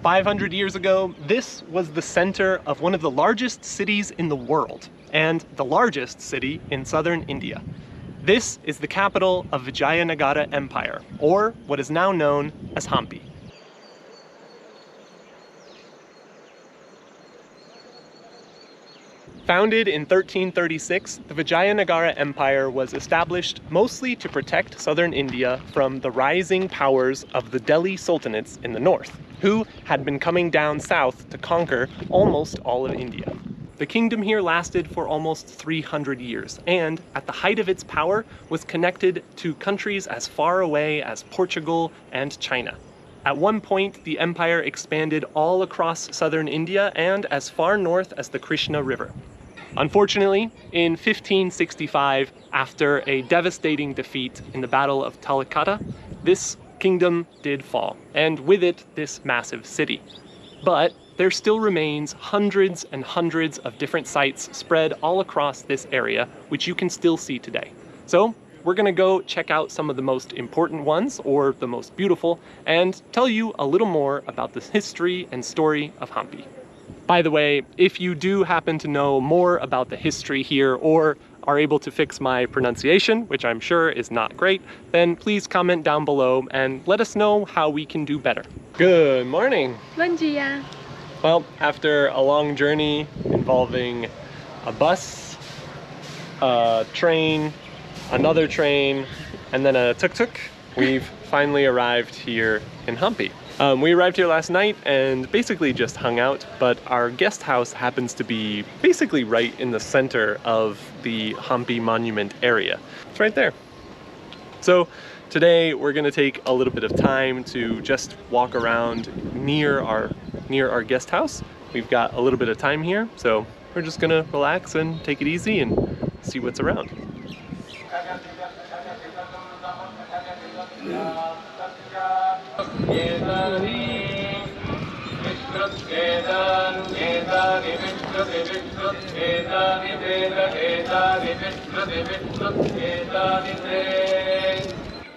500 years ago, this was the center of one of the largest cities in the world, and the largest city in southern India. This is the capital of Vijayanagara Empire, or what is now known as Hampi. Founded in 1336, the Vijayanagara Empire was established mostly to protect southern India from the rising powers of the Delhi Sultanates in the north, who had been coming down south to conquer almost all of India. The kingdom here lasted for almost 300 years, and at the height of its power was connected to countries as far away as Portugal and China. At one point, the empire expanded all across southern India and as far north as the Krishna River. Unfortunately, in 1565, after a devastating defeat in the Battle of Talikata, this kingdom did fall, and with it, this massive city. But there still remains hundreds and hundreds of different sites spread all across this area, which you can still see today. So we're gonna go check out some of the most important ones, or the most beautiful, and tell you a little more about the history and story of Hampi. By the way, if you do happen to know more about the history here or are able to fix my pronunciation, which I'm sure is not great, then please comment down below and let us know how we can do better. Good morning. Bom dia. Well, after a long journey involving a bus, a train, another train, and then a tuk-tuk, we've finally arrived here in Hampi. We arrived here last night and basically just hung out, but our guest house happens to be basically right in the center of the Hampi monument area. It's right there. So today we're gonna take a little bit of time to just walk around near our guest house. We've got a little bit of time here, so we're just gonna relax and take it easy and see what's around.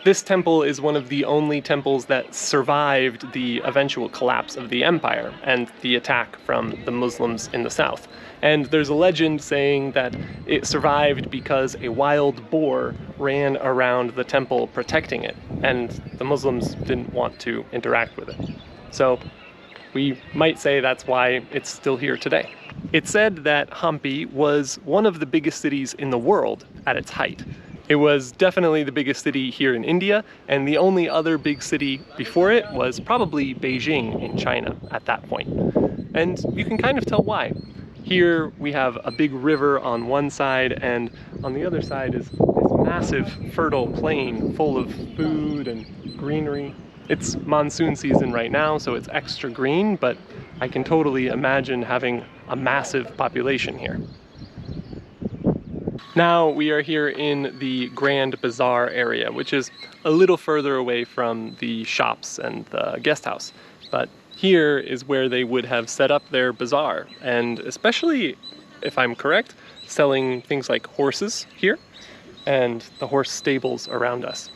This temple is one of the only temples that survived the eventual collapse of the empire and the attack from the Muslims in the south. And there's a legend saying that it survived because a wild boar ran around the temple protecting it, and the Muslims didn't want to interact with it. So we might say that's why it's still here today. It's said that Hampi was one of the biggest cities in the world at its height. It was definitely the biggest city here in India, and the only other big city before it was probably Beijing in China at that point. And you can kind of tell why. Here we have a big river on one side, and on the other side is this massive fertile plain full of food and greenery. It's monsoon season right now, so it's extra green, but I can totally imagine having a massive population here. Now we are here in the Grand Bazaar area, which is a little further away from the shops and the guest house. But here is where they would have set up their bazaar, and especially, if I'm correct, selling things like horses here and the horse stables around us.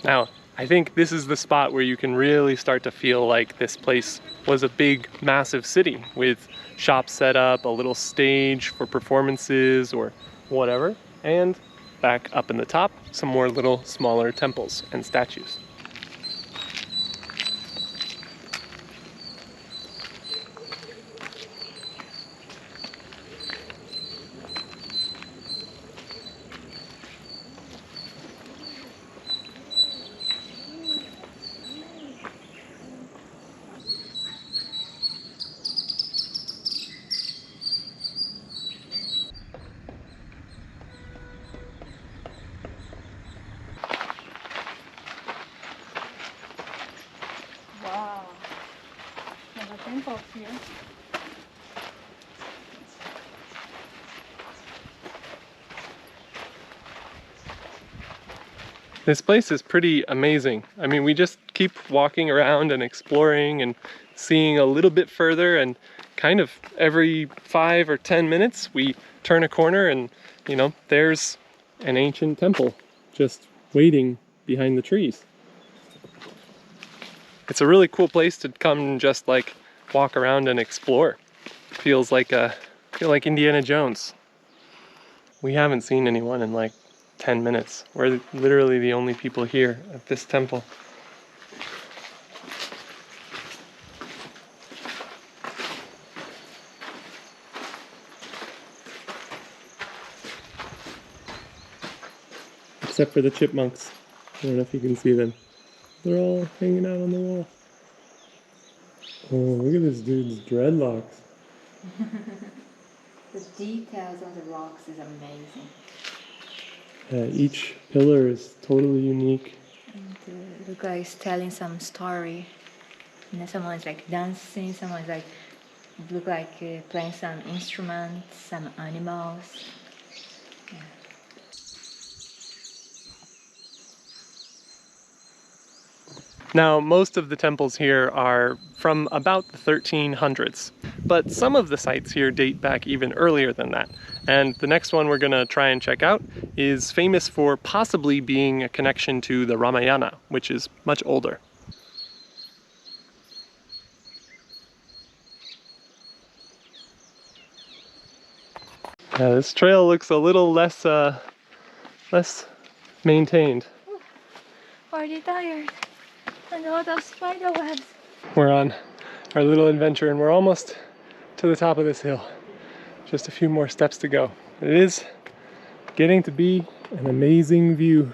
Now, I think this is the spot where you can really start to feel like this place was a big, massive city with shops set up, a little stage for performances or whatever, and back up in the top, some more little smaller temples and statues. Wow. There are temples here. This place is pretty amazing. I mean, we just keep walking around and exploring and seeing a little bit further, and kind of every 5 or 10 minutes we turn a corner and, you know, there's an ancient temple just waiting behind the trees. It's a really cool place to come and just like walk around and explore. Feel like Indiana Jones. We haven't seen anyone in like 10 minutes. We're literally the only people here at this temple. Except for the chipmunks. I don't know if you can see them. They're all hanging out on the wall. Oh, look at this dude's dreadlocks. The details of the rocks is amazing. Each pillar is totally unique. And it looks like it's telling some story. And then someone's like dancing, someone's like look like playing some instruments, some animals. Yeah. Now, most of the temples here are from about the 1300s, but some of the sites here date back even earlier than that. And the next one we're going to try and check out is famous for possibly being a connection to the Ramayana, which is much older. This trail looks a little less maintained. Already tired. And all those spider webs. We're on our little adventure and we're almost to the top of this hill. Just a few more steps to go. It is getting to be an amazing view.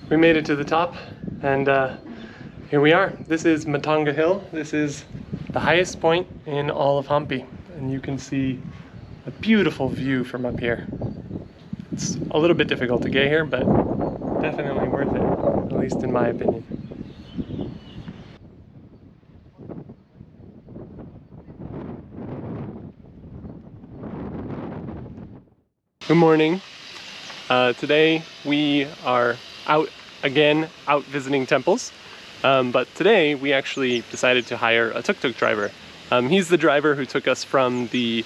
We made it to the top and here we are. This is Matanga Hill. This is the highest point in all of Hampi, and you can see a beautiful view from up here. It's a little bit difficult to get here, but definitely worth it, at least in my opinion. Good morning. Today we are out visiting temples. But today we actually decided to hire a tuk-tuk driver. He's the driver who took us from the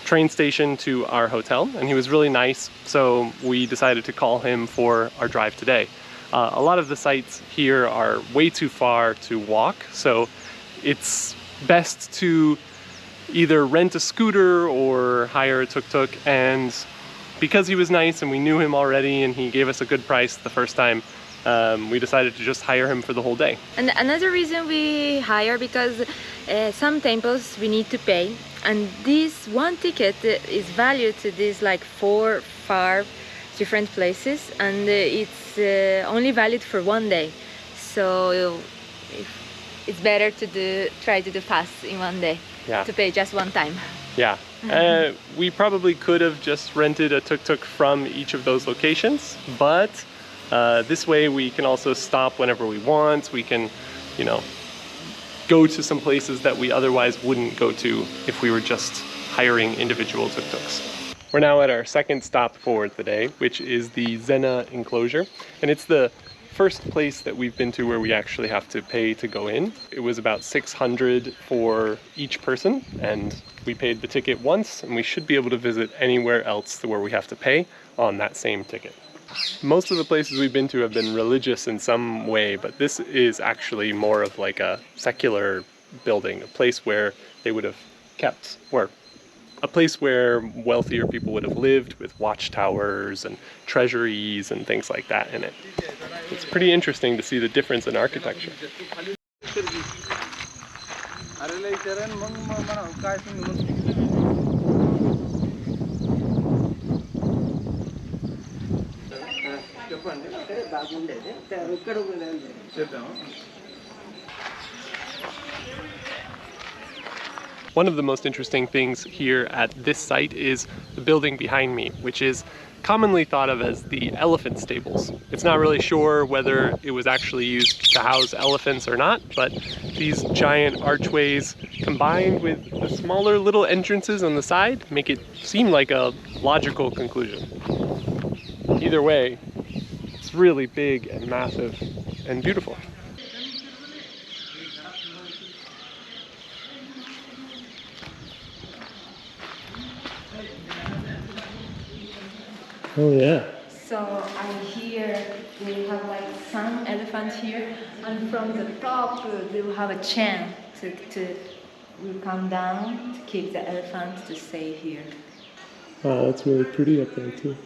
train station to our hotel, and he was really nice, so we decided to call him for our drive today. A lot of the sites here are way too far to walk, so it's best to either rent a scooter or hire a tuk-tuk, and because he was nice and we knew him already and he gave us a good price the first time, we decided to just hire him for the whole day. And another reason we hire, because some temples we need to pay, and this one ticket is valued to these like 4 or 5 different places, and it's only valid for one day. So it's better to try to do fast in one day, to pay just one time. Yeah. We probably could have just rented a tuk-tuk from each of those locations, but this way we can also stop whenever we want. We can, you know, go to some places that we otherwise wouldn't go to if we were just hiring individual tuk-tuks. We're now at our second stop for the day, which is the Zena enclosure, and it's the first place that we've been to where we actually have to pay to go in. It was about 600 for each person, and we paid the ticket once, and we should be able to visit anywhere else where we have to pay on that same ticket. Most of the places we've been to have been religious in some way, but this is actually more of like a secular building, a place where they would have kept, or a place where wealthier people would have lived, with watchtowers and treasuries and things like that in it. It's pretty interesting to see the difference in architecture. One of the most interesting things here at this site is the building behind me, which is commonly thought of as the elephant stables. It's not really sure whether it was actually used to house elephants or not, but these giant archways combined with the smaller little entrances on the side make it seem like a logical conclusion. Either way, it's really big and massive and beautiful. Oh yeah. So I hear they have like some elephants here, and from the top they will have a chant to will come down to keep the elephants to stay here. Wow, that's really pretty up there too.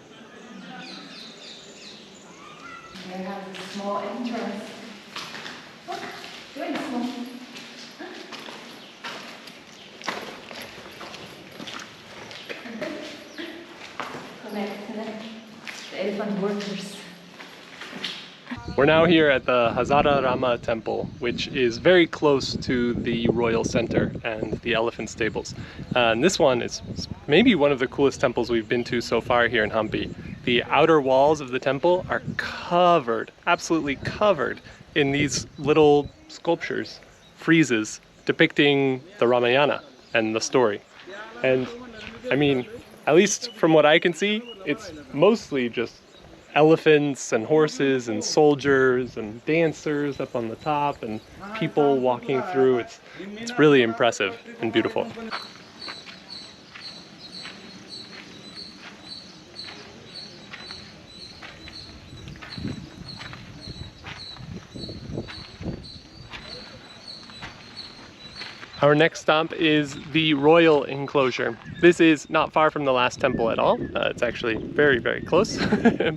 They have a small entrance. Oh, very small. Connect. The elephant workers. We're now here at the Hazara Rama temple, which is very close to the royal center and the elephant stables. And this one is maybe one of the coolest temples we've been to so far here in Hampi. The outer walls of the temple are covered, absolutely covered, in these little sculptures, friezes, depicting the Ramayana and the story. And I mean, at least from what I can see, it's mostly just elephants and horses and soldiers and dancers up on the top and people walking through. It's really impressive and beautiful. Our next stop is the royal enclosure. This is not far from the last temple at all. It's actually very, very close.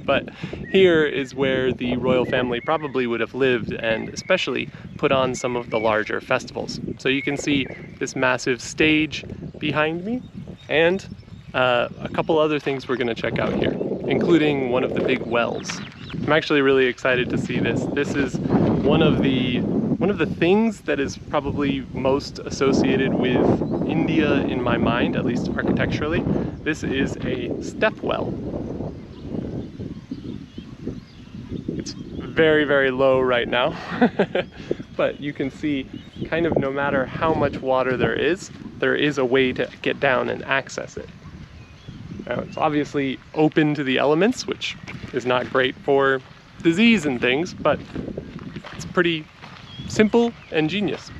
But here is where the royal family probably would have lived and especially put on some of the larger festivals. So you can see this massive stage behind me and a couple other things we're gonna check out here, including one of the big wells. I'm actually really excited to see this. This is one of the things that is probably most associated with India in my mind, at least architecturally. This is a step well. It's very, very low right now, but you can see kind of no matter how much water there is a way to get down and access it. Now, it's obviously open to the elements, which is not great for disease and things, but it's pretty simple and genius.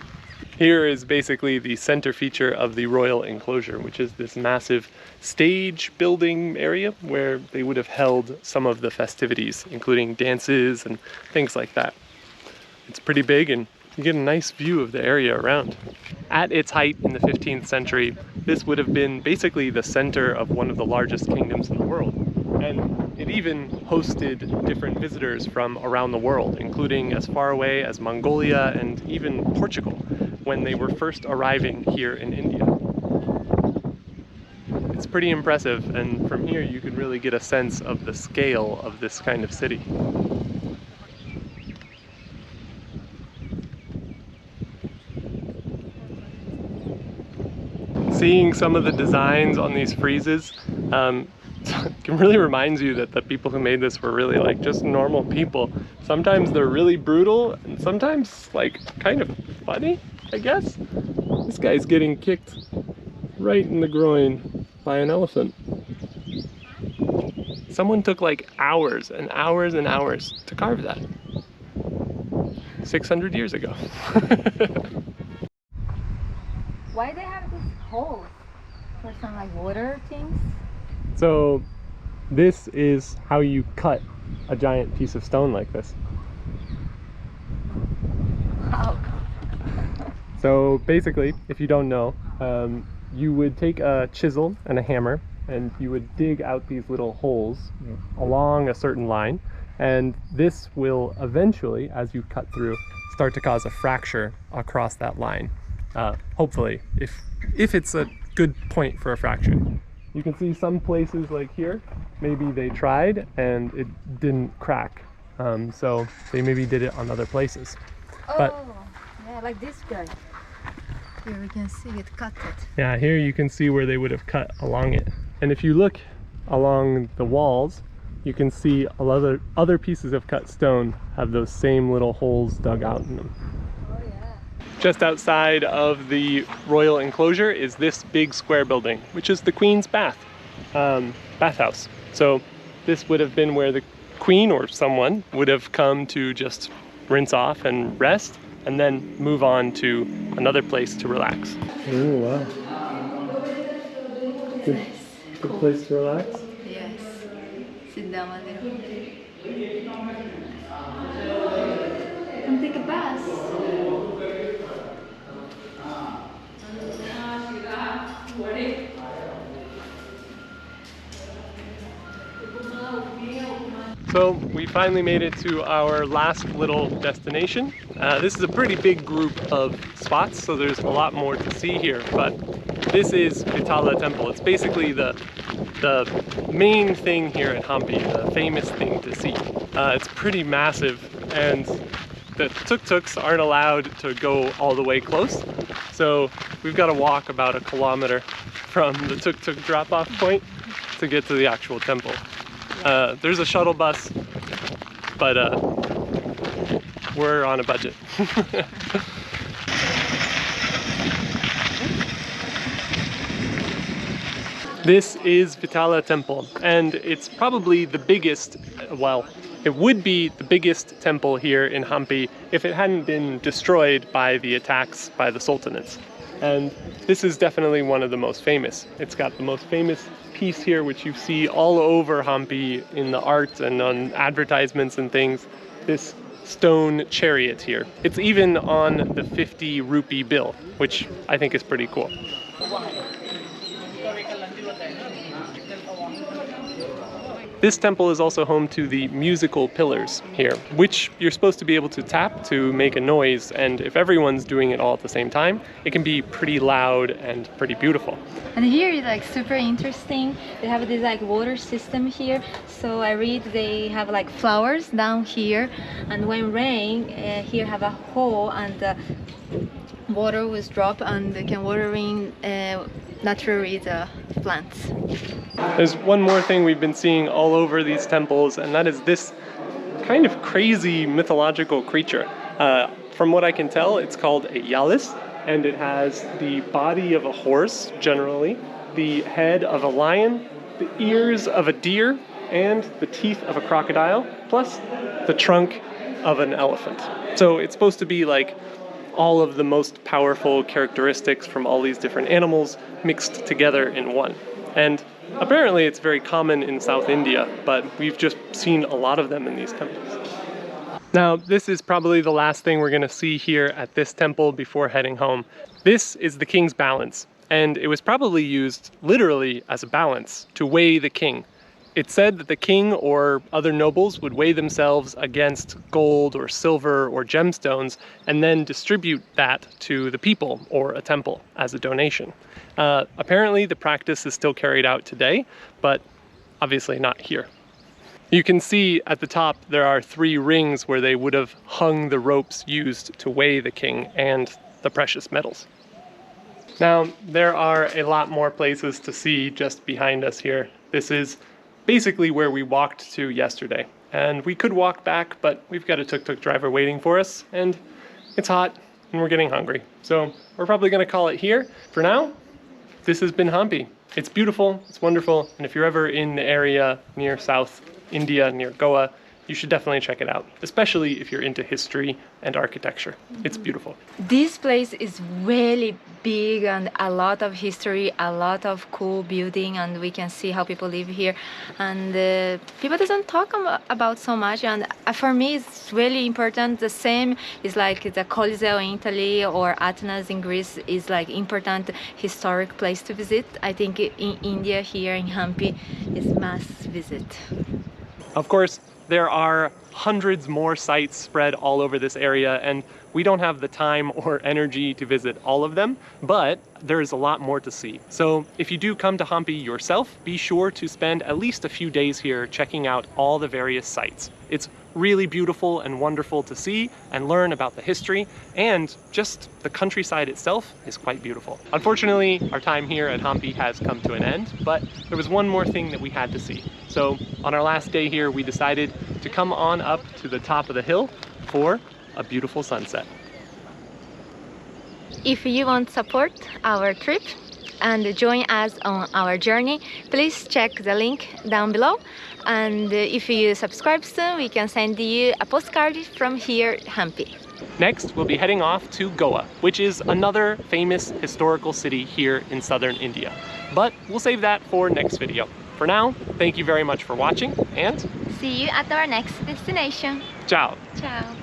Here is basically the center feature of the royal enclosure, which is this massive stage building area where they would have held some of the festivities, including dances and things like that. It's pretty big and you get a nice view of the area around. At its height in the 15th century, this would have been basically the center of one of the largest kingdoms in the world. And it even hosted different visitors from around the world, including as far away as Mongolia and even Portugal, when they were first arriving here in India. It's pretty impressive, and from here you can really get a sense of the scale of this kind of city. Seeing some of the designs on these friezes it really reminds you that the people who made this were really like just normal people. Sometimes they're really brutal and sometimes like kind of funny, I guess. This guy's getting kicked right in the groin by an elephant. Someone took like hours and hours and hours to carve that. 600 years ago. Why they have this hole for some like water things? So this is how you cut a giant piece of stone like this. Wow. So basically, if you don't know, you would take a chisel and a hammer and you would dig out these little holes along a certain line, and this will eventually, as you cut through, start to cause a fracture across that line. Hopefully, if it's a good point for a fracture. You can see some places like here, maybe they tried and it didn't crack. So they maybe did it on other places. Oh, but, yeah, like this guy. Here we can see it cut it. Yeah, here you can see where they would have cut along it. And if you look along the walls, you can see a lot of other pieces of cut stone have those same little holes dug out in them. Just outside of the royal enclosure is this big square building, which is the Queen's bathhouse. So this would have been where the Queen or someone would have come to just rinse off and rest, and then move on to another place to relax. Oh wow. Good place to relax? Yes. Sit down a little. Come take a bus. So we finally made it to our last little destination. This is a pretty big group of spots, so there's a lot more to see here, but this is Vitthala Temple. It's basically the main thing here at Hampi, the famous thing to see. It's pretty massive, and the tuk-tuks aren't allowed to go all the way close, so we've got to walk about 1 kilometer from the tuk-tuk drop-off point to get to the actual temple. There's a shuttle bus, but we're on a budget. This is Vitthala Temple, and it's probably the biggest, well, it would be the biggest temple here in Hampi if it hadn't been destroyed by the attacks by the sultanates. And this is definitely one of the most famous. It's got the most famous piece here, which you see all over Hampi in the art and on advertisements and things, this stone chariot here. It's even on the 50 rupee bill, which I think is pretty cool. This temple is also home to the musical pillars here, which you're supposed to be able to tap to make a noise, and if everyone's doing it all at the same time, it can be pretty loud and pretty beautiful. And here is like super interesting. They have this like water system here. So I read they have like flowers down here, and when rain, here have a hole and the water was drop and they can watering naturally the plants. There's one more thing we've been seeing all over these temples, and that is this kind of crazy mythological creature. From what I can tell, it's called a yalis, and it has the body of a horse, generally, the head of a lion, the ears of a deer, and the teeth of a crocodile, plus the trunk of an elephant. So it's supposed to be like all of the most powerful characteristics from all these different animals mixed together in one. And apparently it's very common in South India, but we've just seen a lot of them in these temples. Now, this is probably the last thing we're going to see here at this temple before heading home. This is the king's balance, and it was probably used literally as a balance to weigh the king. It's said that the king or other nobles would weigh themselves against gold or silver or gemstones and then distribute that to the people or a temple as a donation. Apparently the practice is still carried out today, but obviously not here. You can see at the top there are 3 rings where they would have hung the ropes used to weigh the king and the precious metals. Now, there are a lot more places to see just behind us here. This is basically where we walked to yesterday. And we could walk back, but we've got a tuk-tuk driver waiting for us, and it's hot, and we're getting hungry. So we're probably gonna call it here. For now, this has been Hampi. It's beautiful, it's wonderful, and if you're ever in the area near South India, near Goa, you should definitely check it out, especially if you're into history and architecture. It's beautiful. This place is really big and a lot of history, a lot of cool building, and we can see how people live here. And people doesn't talk about so much, and for me it's really important. The same is like the Coliseo in Italy or Athens in Greece is like important historic place to visit. I think in India here in Hampi is must visit. Of course, there are hundreds more sites spread all over this area, and we don't have the time or energy to visit all of them, but there's a lot more to see. So if you do come to Hampi yourself, be sure to spend at least a few days here checking out all the various sites. It's really beautiful and wonderful to see and learn about the history, and just the countryside itself is quite beautiful. Unfortunately, our time here at Hampi has come to an end, but there was one more thing that we had to see. So on our last day here, we decided to come on up to the top of the hill for a beautiful sunset. If you want to support our trip and join us on our journey, please check the link down below. And if you subscribe soon, we can send you a postcard from here, Hampi. Next, we'll be heading off to Goa, which is another famous historical city here in southern India. But we'll save that for next video. For For now, thank you very much for watching, and see you at our next destination. ciao! Ciao!